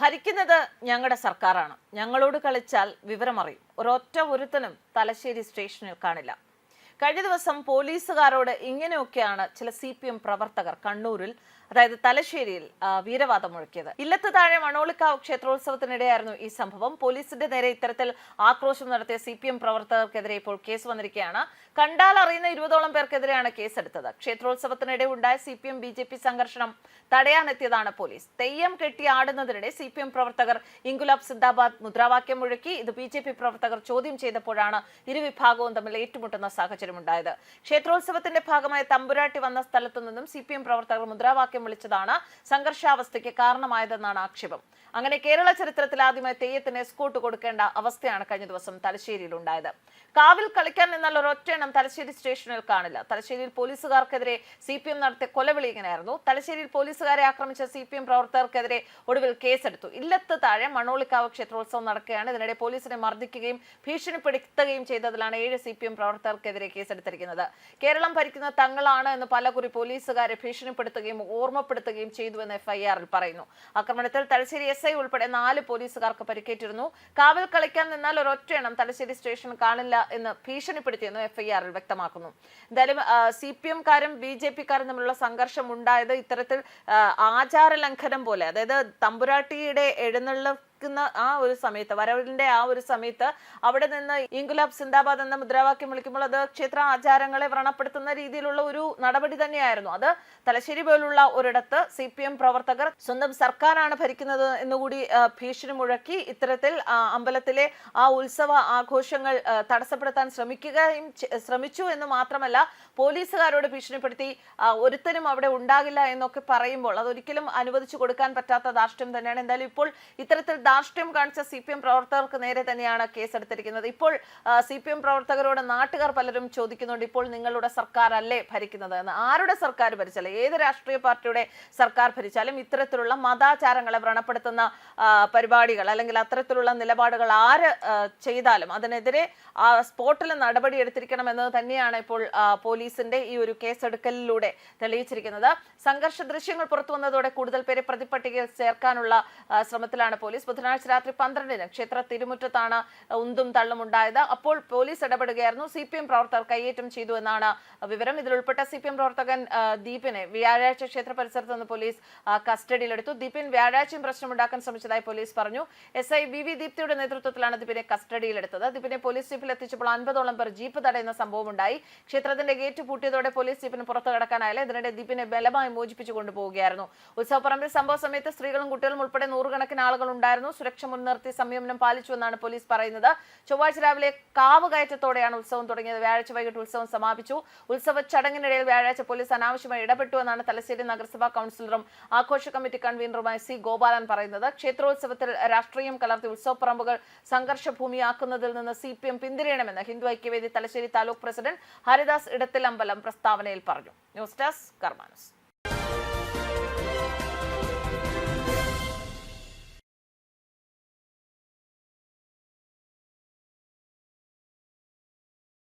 ഭരിക്കുന്നത് ഞങ്ങളുടെ സർക്കാരാണ്. ഞങ്ങളോട് കളിച്ചാൽ വിവരമറിയും. ഒരൊറ്റ ഒരുത്തനും തലശ്ശേരി സ്റ്റേഷനിൽ കാണില്ല. കഴിഞ്ഞ ദിവസം പോലീസുകാരോട് ഇങ്ങനെയൊക്കെയാണ് ചില CPM പ്രവർത്തകർ കണ്ണൂരിൽ, അതായത് തലശ്ശേരിയിൽ വീരവാദം മുഴക്കിയത്. ഇല്ലത്ത് താഴെ മണോളിക്കാവ് ക്ഷേത്രോത്സവത്തിനിടെയായിരുന്നു ഈ സംഭവം. പോലീസിന്റെ നേരെ ഇത്തരത്തിൽ ആക്രോശം നടത്തിയ CPM പ്രവർത്തകർക്കെതിരെ ഇപ്പോൾ കേസ് വന്നിരിക്കുകയാണ്. കണ്ടാൽ അറിയുന്ന 20ഓളം പേർക്കെതിരെയാണ് കേസെടുത്തത്. ക്ഷേത്രോത്സവത്തിനിടെ ഉണ്ടായ CPM BJP സംഘർഷം തടയാനെത്തിയതാണ് പോലീസ്. തെയ്യം കെട്ടി ആടുന്നതിനിടെ CPM പ്രവർത്തകർ ഇൻകുലാബ് സിന്ദാബാദ് മുദ്രാവാക്യം മുഴക്കി. ഇത് BJP പ്രവർത്തകർ ചോദ്യം ചെയ്തപ്പോഴാണ് ഇരുവിഭാഗവും തമ്മിൽ ഏറ്റുമുട്ടുന്ന സാഹചര്യമുണ്ടായത്. ക്ഷേത്രോത്സവത്തിന്റെ ഭാഗമായി തമ്പുരാട്ടി വന്ന സ്ഥലത്തു നിന്നും CPM പ്രവർത്തകർ മുദ്രാവാക്യം വിളിച്ചതാണ് സംഘർഷാവസ്ഥയ്ക്ക് കാരണമായതെന്നാണ് ആക്ഷേപം. അങ്ങനെ കേരള ചരിത്രത്തിൽ ആദ്യമായി തെയ്യത്തിന് എസ്കോർട്ട് കൊടുക്കേണ്ട അവസ്ഥയാണ് കഴിഞ്ഞ ദിവസം തലശ്ശേരിയിൽ ഉണ്ടായത്. കാവിൽ കളിക്കാൻ നിന്നാൽ ഒരൊറ്റ എണ്ണം തലശ്ശേരി സ്റ്റേഷനിൽ കാണില്ല. തലശ്ശേരിയിൽ പോലീസുകാർക്കെതിരെ CPM നടത്തിയ കൊലവിളി ഇങ്ങനെയായിരുന്നു. തലശ്ശേരിയിൽ പോലീസുകാരെ ആക്രമിച്ച CPM പ്രവർത്തകർക്കെതിരെ ഒടുവിൽ കേസെടുത്തു. ഇല്ലത്ത് താഴെ മണോളിക്കാവ് ക്ഷേത്രോത്സവം നടക്കുകയാണ്. ഇതിനിടെ പോലീസിനെ മർദ്ദിക്കുകയും ഭീഷണിപ്പെടുത്തുകയും ചെയ്തതിലാണ് 7 CPM പ്രവർത്തകർക്കെതിരെ കേസെടുത്തിരിക്കുന്നത്. കേരളം ഭരിക്കുന്ന തങ്ങളാണ് എന്ന് പലകുറി പോലീസുകാരെ ഭീഷണിപ്പെടുത്തുകയും ഓർമ്മപ്പെടുത്തുകയും ചെയ്തുവെന്ന് FIR-ൽ പറയുന്നു. ആക്രമണത്തിൽ തലശ്ശേരി SI ഉൾപ്പെടെ 4 പോലീസുകാർക്ക് പരിക്കേറ്റിരുന്നു. കാവൽ കളിക്കാൻ നിന്നാൽ ഒരൊറ്റ എണ്ണം തലശ്ശേരി സ്റ്റേഷൻ കാണില്ല എന്ന് ഭീഷണിപ്പെടുത്തിയെന്ന് FIR-ൽ വ്യക്തമാക്കുന്നു. എന്തായാലും CPM-കാരും BJP-കാരും തമ്മിലുള്ള സംഘർഷം ഉണ്ടായത് ഇത്തരത്തിൽ ആചാര ലംഘനം പോലെ, അതായത് തമ്പുരാട്ടിയുടെ ആ ഒരു സമയത്ത്, വരവിന്റെ ആ ഒരു സമയത്ത് അവിടെ നിന്ന് ഇൻകുലാബ് സിന്ദാബാദ് എന്ന മുദ്രാവാക്യം വിളിക്കുമ്പോൾ അത് ക്ഷേത്ര ആചാരങ്ങളെ വ്രണപ്പെടുത്തുന്ന രീതിയിലുള്ള ഒരു നടപടി തന്നെയായിരുന്നു. അത് തലശ്ശേരി പോലുള്ള ഒരിടത്ത് CPM പ്രവർത്തകർ സ്വന്തം സർക്കാരാണ് ഭരിക്കുന്നത് എന്നുകൂടി ഭീഷണി മുഴക്കി ഇത്തരത്തിൽ അമ്പലത്തിലെ ആ ഉത്സവ ആഘോഷങ്ങൾ തടസ്സപ്പെടുത്താൻ ശ്രമിച്ചു എന്ന് മാത്രമല്ല, പോലീസുകാരോട് ഭീഷണിപ്പെടുത്തി ഒരുത്തനും അവിടെ ഉണ്ടാകില്ല എന്നൊക്കെ പറയുമ്പോൾ അതൊരിക്കലും അനുവദിച്ചു കൊടുക്കാൻ പറ്റാത്ത ധാർഷ്ട്യം തന്നെയാണ്. എന്തായാലും ഇപ്പോൾ ഇത്തരത്തിൽ ധാർഷ്ട്യം കാണിച്ച CPM പ്രവർത്തകർക്ക് നേരെ തന്നെയാണ് കേസെടുത്തിരിക്കുന്നത്. ഇപ്പോൾ CPM പ്രവർത്തകരോട് നാട്ടുകാർ പലരും ചോദിക്കുന്നുണ്ട്, ഇപ്പോൾ നിങ്ങളുടെ സർക്കാർ അല്ലേ ഭരിക്കുന്നത് എന്ന്. ആരുടെ സർക്കാർ ഭരിച്ചാലും, ഏത് രാഷ്ട്രീയ പാർട്ടിയുടെ സർക്കാർ ഭരിച്ചാലും ഇത്തരത്തിലുള്ള മതാചാരങ്ങളെ വ്രണപ്പെടുത്തുന്ന പരിപാടികൾ അല്ലെങ്കിൽ അത്തരത്തിലുള്ള നിലപാടുകൾ ആര് ചെയ്താലും അതിനെതിരെ സ്പോട്ടിൽ നടപടി എടുത്തിരിക്കണം എന്നത് തന്നെയാണ് ഇപ്പോൾ പോലീസിന്റെ ഈ ഒരു കേസെടുക്കലിലൂടെ തെളിയിച്ചിരിക്കുന്നത്. സംഘർഷ ദൃശ്യങ്ങൾ പുറത്തു വന്നതോടെ കൂടുതൽ പേരെ പ്രതിപട്ടികയിൽ ചേർക്കാനുള്ള ശ്രമത്തിലാണ് പോലീസ്. ബുധനാഴ്ച രാത്രി 12-ന് ക്ഷേത്ര തിരുമുറ്റത്താണ് ഉന്തും തള്ളും ഉണ്ടായത്. അപ്പോൾ പോലീസ് ഇടപെടുകയായിരുന്നു. CPM പ്രവർത്തകർ കയ്യേറ്റം ചെയ്തു എന്നാണ് വിവരം. ഇതിൽ ഉൾപ്പെട്ട CPM പ്രവർത്തകൻ ദീപിനെ വ്യാഴാഴ്ച ക്ഷേത്ര പരിസരത്ത് നിന്ന് പോലീസ് കസ്റ്റഡിയിലെടുത്തു. ദീപിൻ വ്യാഴാഴ്ചയും പ്രശ്നമുണ്ടാക്കാൻ ശ്രമിച്ചതായി പോലീസ് പറഞ്ഞു. SI VV ദീപ്തിയുടെ നേതൃത്വത്തിലാണ് ദീപിനെ കസ്റ്റഡിയിലെടുത്തത്. ദീപിനെ പോലീസ് ജീപ്പിൽ എത്തിച്ചപ്പോൾ 50ഓളം പേർ ജീപ്പ് തടയുന്ന സംഭവമുണ്ടായി. ക്ഷേത്രത്തിന്റെ ഗേറ്റ് പൂട്ടിയതോടെ പോലീസ് ജീപ്പിന് പുറത്ത് കടക്കാനായില്ല. ഇതിനിടെ ദീപിനെ ബലമായി മോചിപ്പിച്ചു കൊണ്ടുപോവുകയായിരുന്നു. ഉത്സവപ്പറമ്പിൽ സംഭവ സമയത്ത് സ്ത്രീകളും കുട്ടികളും ഉൾപ്പെടെ 100കണക്കിന് ആളുകൾ ഉണ്ടായിരുന്നു. സുരക്ഷ മുൻനിർത്തി സംയമനം പാലിച്ചുവെന്നാണ് പോലീസ് പറയുന്നത്. ചൊവ്വാഴ്ച രാവിലെ കാവ് കയറ്റത്തോടെയാണ് ഉത്സവം തുടങ്ങിയത്. വ്യാഴാഴ്ച വൈകിട്ട് ഉത്സവം സമാപിച്ചു. ഉത്സവ ചടങ്ങിനിടയിൽ വ്യാഴാഴ്ച പോലീസ് അനാവശ്യമായി ഇടപെട്ടുവെന്നാണ് തലശ്ശേരി നഗരസഭാ കൗൺസിലറും ആഘോഷ കമ്മിറ്റി കൺവീനറുമായ C ഗോപാലൻ പറയുന്നത്. ക്ഷേത്രോത്സവത്തിൽ രാഷ്ട്രീയം കലർത്തി ഉത്സവപ്പറമ്പുകൾ സംഘർഷ ഭൂമിയാക്കുന്നതിൽ നിന്ന് CPM പിന്തിരിയണമെന്ന് ഹിന്ദു ഐക്യവേദി തലശ്ശേരി താലൂക്ക് പ്രസിഡന്റ് ഹരിദാസ് ഇടത്തിലമ്പലം പ്രസ്താവനയിൽ പറഞ്ഞു. News desk കർമാനസ്.